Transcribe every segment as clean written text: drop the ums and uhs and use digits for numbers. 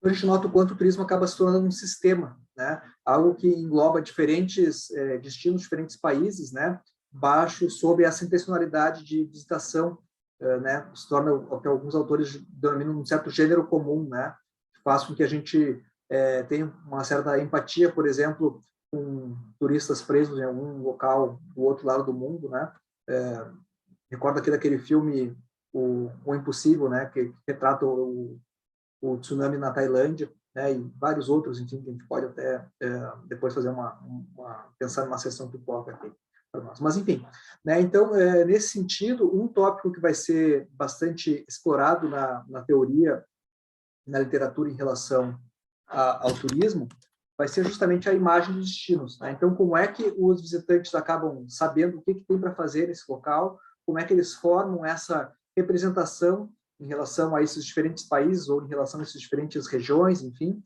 A gente nota o quanto o turismo acaba se tornando um sistema, né? Algo que engloba diferentes destinos, diferentes países, né? Baixo sob essa intencionalidade de visitação, né? Se torna o que alguns autores denominam um certo gênero comum, né? Que faz com que a gente tenha uma certa empatia, por exemplo, com turistas presos em algum local do outro lado do mundo, né? Recordo aqui daquele filme o Impossível, né? Que retrata o tsunami na Tailândia, né, e vários outros, enfim, que a gente pode até depois fazer pensar numa sessão pipoca aqui para nós. Mas, enfim, né, então, nesse sentido, um tópico que vai ser bastante explorado na teoria, na literatura em relação ao turismo, vai ser justamente a imagem dos destinos. Né? Então, como é que os visitantes acabam sabendo o que tem para fazer nesse local, como é que eles formam essa representação em relação a esses diferentes países ou em relação a essas diferentes regiões, enfim,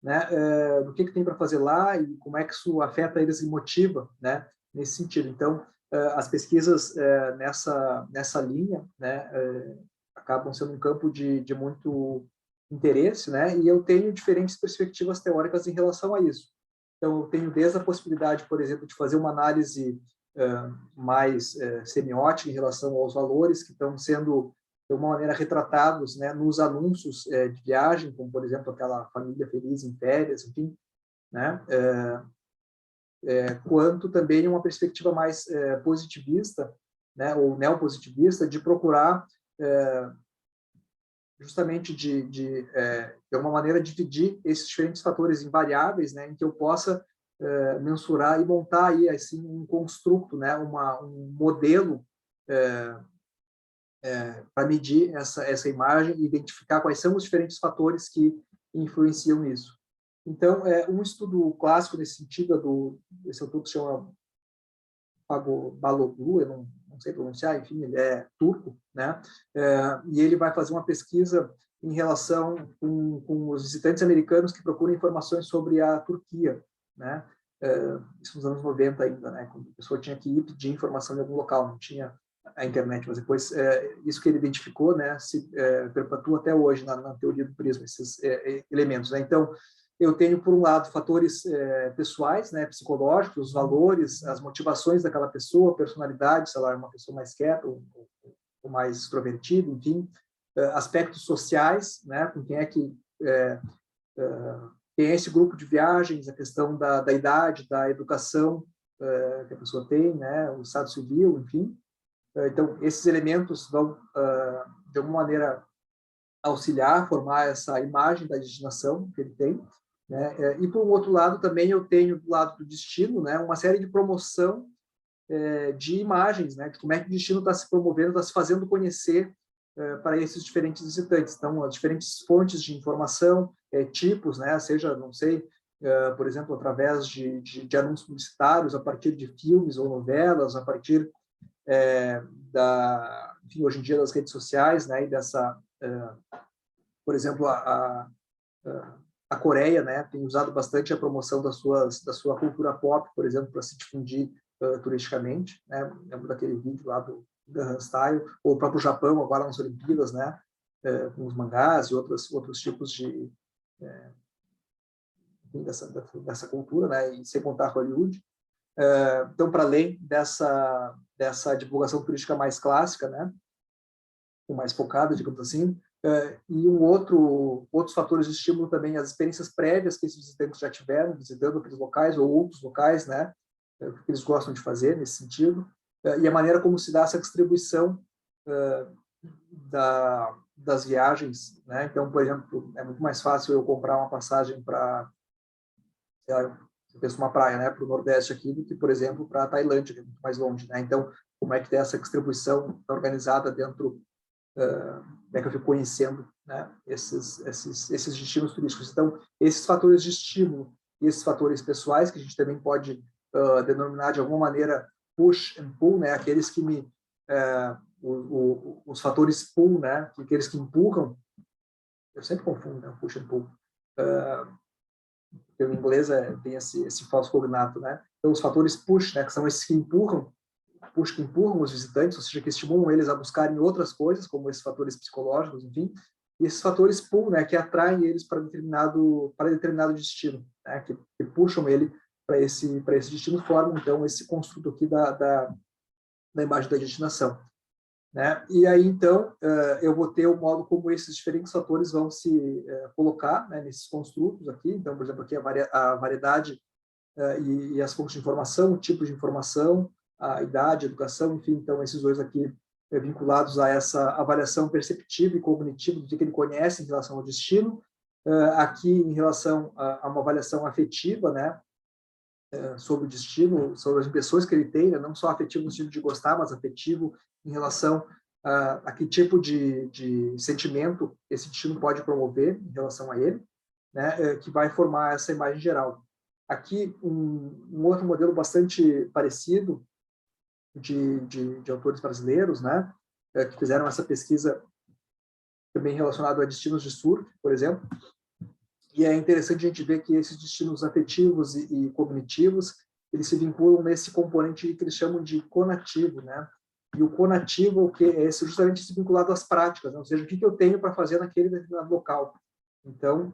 né, do que tem para fazer lá e como é que isso afeta eles e motiva, né, nesse sentido. Então, as pesquisas nessa linha, né, acabam sendo um campo de muito interesse, né, e eu tenho diferentes perspectivas teóricas em relação a isso. Então, eu tenho desde a possibilidade, por exemplo, de fazer uma análise mais semiótica em relação aos valores que estão sendo de uma maneira retratados, né, nos anúncios de viagem, como por exemplo aquela família feliz em férias, enfim, né, quanto também uma perspectiva mais positivista, né, ou neopositivista, de procurar justamente de uma maneira dividir esses diferentes fatores em variáveis, né, em que eu possa mensurar e montar aí assim um construto, né, um modelo para medir essa imagem e identificar quais são os diferentes fatores que influenciam nisso. Então, um estudo clássico nesse sentido, esse autor que se chama Baloglu, eu não sei pronunciar, enfim, ele é turco, né? E ele vai fazer uma pesquisa em relação com os visitantes americanos que procuram informações sobre a Turquia, né? Isso nos anos 90 ainda, né? Quando a pessoa tinha que ir pedir informação em algum local, não tinha a internet, mas depois isso que ele identificou, né, se perpetua até hoje na teoria do turismo, esses elementos, né? Então, eu tenho, por um lado, fatores pessoais, né, psicológicos, os valores, as motivações daquela pessoa, a personalidade, se ela é uma pessoa mais quieta ou mais extrovertida, enfim, aspectos sociais, né, com quem é que tem esse grupo de viagens, a questão da idade, da educação que a pessoa tem, né, o estado civil, enfim. Então, esses elementos vão, de alguma maneira, auxiliar, formar essa imagem da destinação que ele tem, né? E, por um outro lado, também eu tenho, do lado do destino, né, uma série de promoção de imagens, né, de como é que o destino está se promovendo, está se fazendo conhecer para esses diferentes visitantes. Então, as diferentes fontes de informação, tipos, né, seja, não sei, por exemplo, através de anúncios publicitários, a partir de filmes ou novelas, a partir enfim, hoje em dia das redes sociais, né, e dessa, por exemplo, a Coreia, né, tem usado bastante a promoção da sua cultura pop, por exemplo, para se difundir turisticamente, né, lembro daquele vídeo lá do Gangnam Style, ou o próprio Japão agora nas Olimpíadas, né, com os mangás e outros tipos de dessa cultura, né, e sem contar Hollywood. Então, para além dessa divulgação turística mais clássica, né, mais focada, digamos assim, e outros fatores de estímulo também, as experiências prévias que esses visitantes já tiveram, visitando aqueles locais ou outros locais, né, o que eles gostam de fazer nesse sentido, e a maneira como se dá essa distribuição das viagens, né? Então, por exemplo, é muito mais fácil eu comprar uma passagem para eu penso uma praia, né, para o Nordeste aqui, do que, por exemplo, para a Tailândia, que é muito mais longe, né? Então, como é que tem essa distribuição organizada dentro, como é que eu fico conhecendo, né, esses destinos turísticos? Então, esses fatores de estímulo e esses fatores pessoais, que a gente também pode denominar de alguma maneira push and pull, né, aqueles que os fatores pull, né, aqueles que empurram, eu sempre confundo, né, push and pull, porque o inglês tem esse falso cognato, né? Então, os fatores push, né, que são esses que empurram que empurram os visitantes, ou seja, que estimulam eles a buscarem outras coisas, como esses fatores psicológicos, enfim, e esses fatores pull, né, que atraem eles para determinado destino, né, que puxam ele para esse destino, formam, então, esse construto aqui da imagem da destinação. Né? E aí, então, eu vou ter o modo como esses diferentes fatores vão se colocar, né, nesses construtos aqui. Então, por exemplo, aqui a variedade e as fontes de informação, o tipo de informação, a idade, a educação, enfim, então esses dois aqui vinculados a essa avaliação perceptiva e cognitiva do que ele conhece em relação ao destino, aqui em relação a uma avaliação afetiva, né, sobre o destino, sobre as impressões que ele tem, né, não só afetivo no sentido de gostar, mas afetivo em relação a que tipo de sentimento esse destino pode promover em relação a ele, né, que vai formar essa imagem geral. Aqui, um outro modelo bastante parecido de autores brasileiros, né, que fizeram essa pesquisa também relacionada a destinos de surf, por exemplo, e é interessante a gente ver que esses destinos afetivos e cognitivos, eles se vinculam nesse componente que eles chamam de conativo, né? E o conativo o que é justamente esse vinculado às práticas, né? Ou seja, o que eu tenho para fazer naquele determinado local. Então,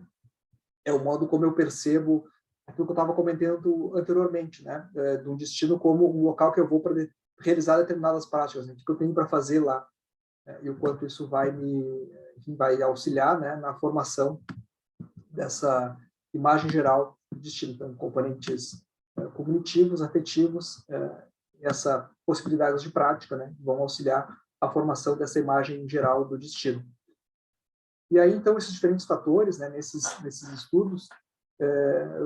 é o modo como eu percebo aquilo que eu estava comentando anteriormente, né? De um destino como um local que eu vou para realizar determinadas práticas, né? O que eu tenho para fazer lá, e o quanto isso vai vai auxiliar, né, na formação dessa imagem geral do destino, então, componentes cognitivos, afetivos, essa possibilidade de prática, né, vão auxiliar a formação dessa imagem geral do destino. E aí, então, esses diferentes fatores, né, nesses estudos,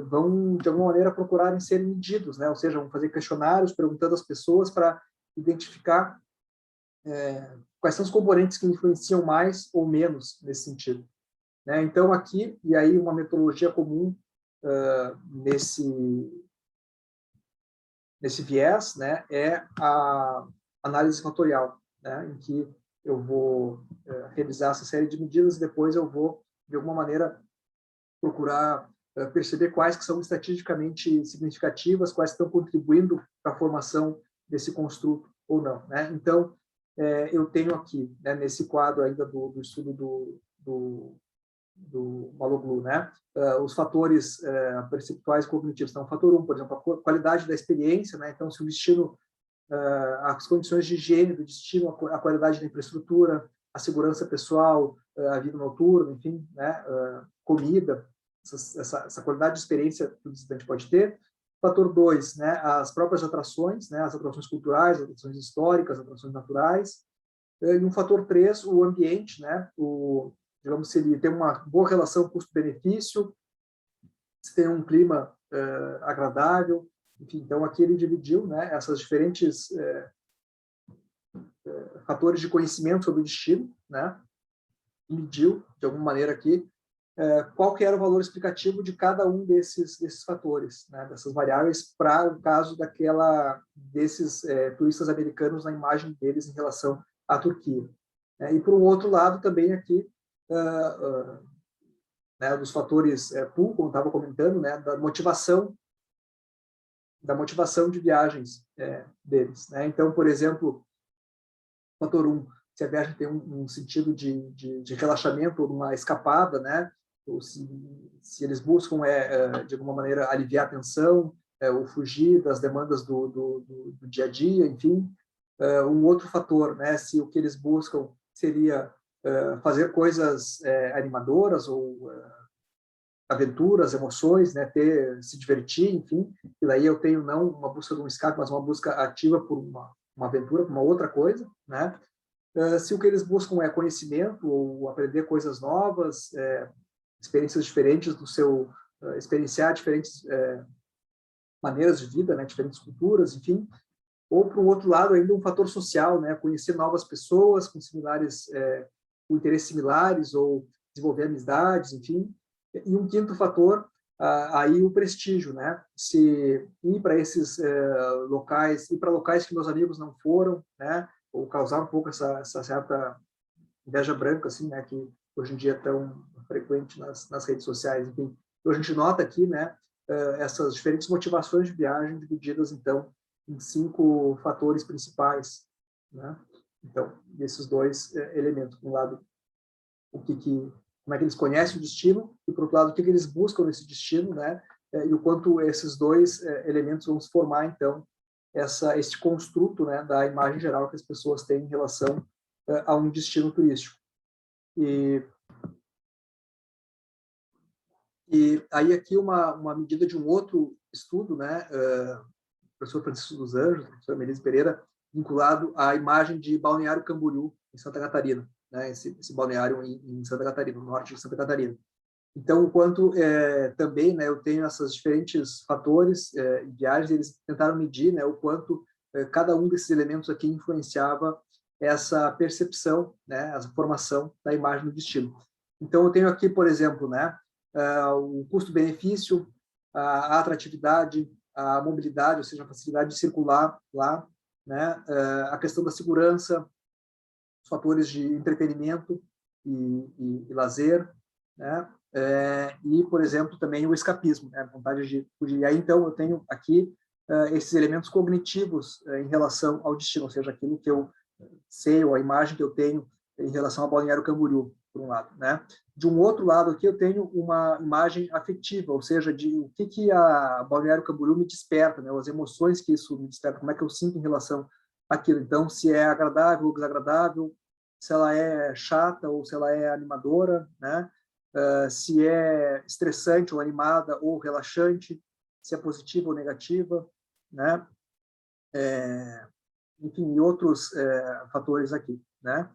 vão, de alguma maneira, procurarem ser medidos, né, ou seja, vão fazer questionários perguntando às pessoas para identificar quais são os componentes que influenciam mais ou menos nesse sentido. Né? Então, aqui, e aí uma metodologia comum nesse viés, né, é a análise fatorial, né, em que eu vou revisar essa série de medidas e depois eu vou, de alguma maneira, procurar perceber quais que são estatisticamente significativas, quais estão contribuindo para a formação desse construto ou não. Né? Então, eu tenho aqui, né, nesse quadro ainda do estudo do Maloglu, né? Os fatores perceptuais cognitivos. Então, o fator 1, por exemplo, a qualidade da experiência, né? Então, se o destino, as condições de higiene do destino, a qualidade da infraestrutura, a segurança pessoal, a vida noturna, enfim, né? Comida, essa qualidade de experiência que o visitante pode ter. Fator 2, né? As próprias atrações, né? As atrações culturais, as atrações históricas, as atrações naturais. E um fator 3, o ambiente, né? Digamos, se ele tem uma boa relação custo-benefício, se tem um clima agradável, enfim, então aqui ele dividiu, né, essas diferentes fatores de conhecimento sobre o destino, né, e mediu, de alguma maneira aqui, qual que era o valor explicativo de cada um desses fatores, né, dessas variáveis, para o caso desses turistas americanos na imagem deles em relação à Turquia. E, por um outro lado, também aqui, né, dos fatores pull, como estava comentando, né, da motivação de viagens deles. Né? Então, por exemplo, fator 1, se a viagem tem um sentido de relaxamento ou uma escapada, né, ou se eles buscam, de alguma maneira, aliviar a tensão, ou fugir das demandas do dia a dia, enfim. Um outro fator, né, se o que eles buscam seria fazer coisas animadoras ou aventuras, emoções, né, se divertir, enfim, e daí eu tenho não uma busca de um escape, mas uma busca ativa por uma aventura, por uma outra coisa, né? Se o que eles buscam é conhecimento ou aprender coisas novas, experiências diferentes experienciar diferentes maneiras de vida, né, diferentes culturas, enfim, ou, por um outro lado, ainda um fator social, né, conhecer novas pessoas com com interesses similares ou desenvolver amizades, enfim. E um quinto fator, aí o prestígio, né, se ir para esses locais, ir para locais que meus amigos não foram, né, ou causar um pouco essa certa inveja branca, assim, né, que hoje em dia é tão frequente nas redes sociais, enfim. Então, a gente nota aqui, né, essas diferentes motivações de viagem divididas, então, em 5 fatores principais, né? Então, esses dois elementos, um lado como é que eles conhecem o destino, e, por outro lado, o que eles buscam nesse destino, né? E o quanto esses dois elementos vão se formar, então, este construto, né, da imagem geral que as pessoas têm em relação a um destino turístico. E aí aqui uma medida de um outro estudo, né, o professor Francisco dos Anjos, o professor Melise Pereira, vinculado à imagem de Balneário Camboriú, em Santa Catarina, né, esse balneário em Santa Catarina, no norte de Santa Catarina. Então, o quanto também, né, eu tenho esses diferentes fatores e viagens, eles tentaram medir, né, o quanto cada um desses elementos aqui influenciava essa percepção, né, essa formação da imagem do destino. Então, eu tenho aqui, por exemplo, né, o custo-benefício, a atratividade, a mobilidade, ou seja, a facilidade de circular lá, né, a questão da segurança, os fatores de entretenimento e lazer, né, e, por exemplo, também o escapismo, né, a vontade de fugir. E aí, então, eu tenho aqui esses elementos cognitivos em relação ao destino, ou seja, aquilo que eu sei, ou a imagem que eu tenho em relação ao Balneário Camboriú, por um lado, né? De um outro lado aqui, eu tenho uma imagem afetiva, ou seja, de o que a Balneário Camboriú me desperta, né? As emoções que isso me desperta, como é que eu sinto em relação àquilo. Então, se é agradável ou desagradável, se ela é chata ou se ela é animadora, né? Se é estressante ou animada ou relaxante, se é positiva ou negativa, né? Enfim, e outros fatores aqui, né?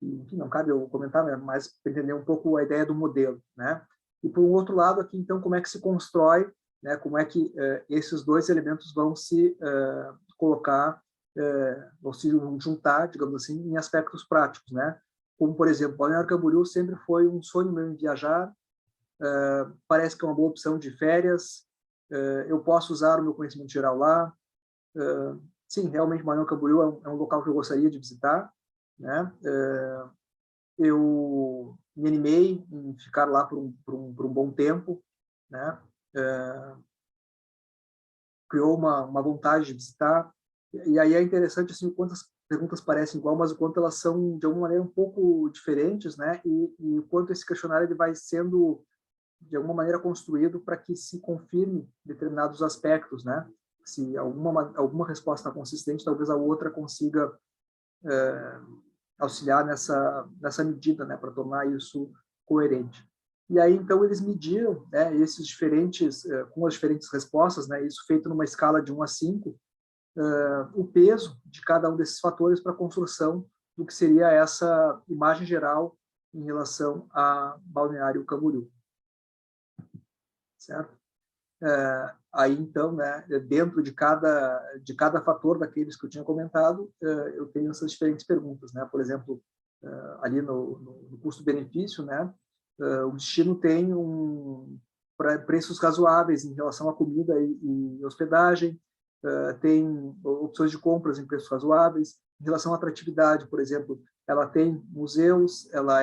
Enfim, não cabe eu comentar, né? Mas para entender um pouco a ideia do modelo, né? E por um outro lado aqui, então, como é que se constrói, né? Como é que esses dois elementos vão se colocar, vão se juntar, digamos assim, em aspectos práticos, né? Como, por exemplo, Balneário Camboriú sempre foi um sonho meu em viajar, parece que é uma boa opção de férias, eu posso usar o meu conhecimento geral lá, sim, realmente Balneário Camboriú é um local que eu gostaria de visitar, né? Eu me animei em ficar lá por um bom tempo, né? Criou uma vontade de visitar, e aí é interessante assim, o quanto as perguntas parecem igual, mas o quanto elas são de alguma maneira um pouco diferentes, né? E o quanto esse questionário ele vai sendo de alguma maneira construído para que se confirme determinados aspectos, né? Se alguma resposta consistente, talvez a outra consiga auxiliar nessa medida, né, para tornar isso coerente. E aí, então, eles mediram, né, esses diferentes, com as diferentes respostas, né, isso feito numa escala de 1 a 5, o peso de cada um desses fatores para a construção do que seria essa imagem geral em relação a Balneário Camboriú. Certo? Aí, então, né, dentro de cada fator daqueles que eu tinha comentado, eu tenho essas diferentes perguntas, né? Por exemplo, ali no custo-benefício, né, o destino tem preços razoáveis em relação à comida e hospedagem, tem opções de compras em preços razoáveis. Em relação à atratividade, por exemplo, ela tem museus, ela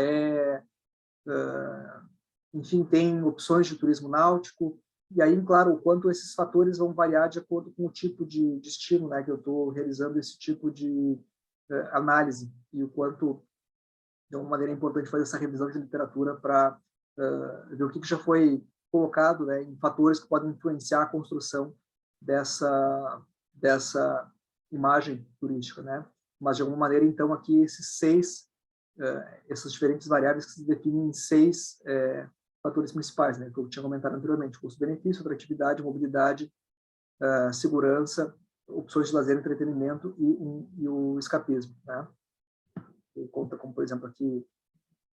enfim, tem opções de turismo náutico, e aí, claro, o quanto esses fatores vão variar de acordo com o tipo de destino, né, que eu estou realizando esse tipo de análise, e o quanto, de uma maneira importante, fazer essa revisão de literatura para ver o que já foi colocado, né, em fatores que podem influenciar a construção dessa imagem turística, né? Mas, de alguma maneira, então, aqui essas diferentes variáveis que se definem em 6 fatores principais, né, que eu tinha comentado anteriormente: custo-benefício, atratividade, mobilidade, segurança, opções de lazer, entretenimento e o escapismo, né? Que conta como, por exemplo, aqui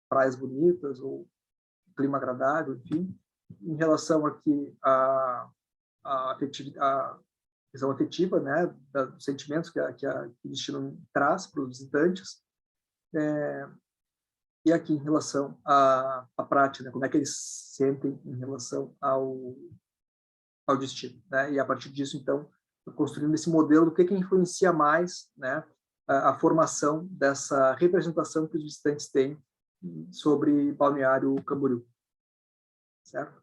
praias bonitas ou clima agradável, enfim. Em relação aqui à questão afetiva, né, dos sentimentos que o destino traz para os visitantes, e aqui em relação à prática, né, como é que eles sentem em relação ao destino, né? E a partir disso, então, construindo esse modelo do que influencia mais, né, a formação dessa representação que os visitantes têm sobre Balneário Camboriú, certo?